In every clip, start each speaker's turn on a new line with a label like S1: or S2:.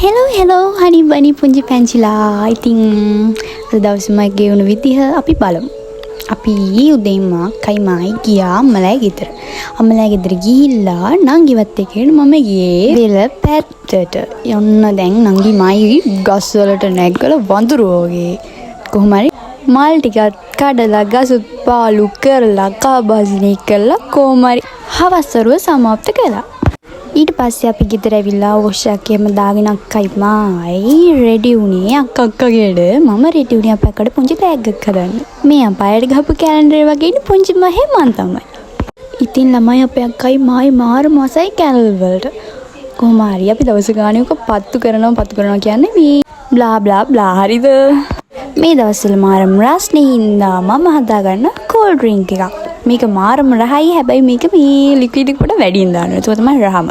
S1: hello honey bunny පුංචි පැංචිලා. ඉතින් අද දවසේ මම ගෙවුන විදිහ අපි බලමු. අපි උදේම කයි මායි ගියා අම්මලා ගෙදර. අම්මලා ගෙදර ගිහිල්ලා නංගිවත් එක්කගෙන මම ගියේ වෙල පැත්තට. යන්න දැන් නංගි මායි ගස් වලට නැගලා වඳුරෝ වගේ. කොහොම හරි මල් ටිකක් කඩලා ගසුත් පාලු කරලා කාබාසිනී කරලා කොහොම හරි හවස්වරුව සමාප්ත කළා. ඊට පස්සේ අපි ගෙදර ඇවිල්ලා වොෂ්ක් එහෙම දාගෙන අක්කයි මායි රෙඩි වුණේ අක්කගෙඩ මම රෙඩි වුණේ අපකට පුංචි තෑග්ගක් හදන්න. මේ අපායට ගහපු කැලෙන්ඩර් වගේ ඉන්න පුංචි මහේ මන් තමයි. ඉතින් ළමයි අපේ අක්කයි මායි මාර මොසයි කැලල් වලට. කොහොම හරි අපි දවස් ගානේ උක පත්තු කරනවා කියන්නේ මේ බ්ලා බ්ලා බ්ලා හරිද? මේ දවස්වල මාරම රස්නේ හින්දා මම හදාගන්න කෝල්ඩ් ඩ්‍රින්ක් එකක්. මේක මාරම රහයි හැබැයි මේක මේ ලික්විඩ් එක පොඩ වැඩියෙන් දානවා. ඒක තමයි රහම.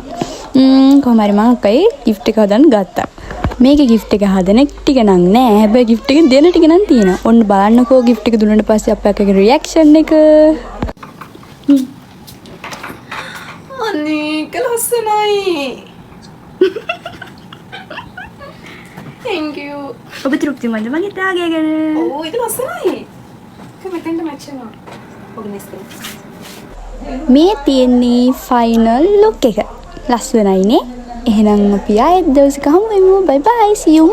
S1: කොහොම හරි මම අක්කයි gift එක හදන්න ගත්තා. මේකේ gift එක හදන ටික නම් නෑ. හැබැයි gift එක දෙන ටික නම් තියෙනවා. ඔන්න බලන්නකෝ gift එක දුන්නාට පස්සේ අපේ අක්කගේ reaction එක.
S2: අනේ කලස්සනයි. Thank you.
S1: ඔබ තෘප්තිමත්ද මගේ ත්‍යාගය ගැන?
S2: ඔව් ඒක ලස්සනයි. මෙතෙන්ට මැච් වෙනවා. ඔබ මිස් කරා.
S1: මේ තියෙන්නේ ෆයිනල් ලුක් එක. ලස්සනයිනේ. එහෙනම් අපි ආයෙත් දවසක හමු වෙමු. bye bye see you.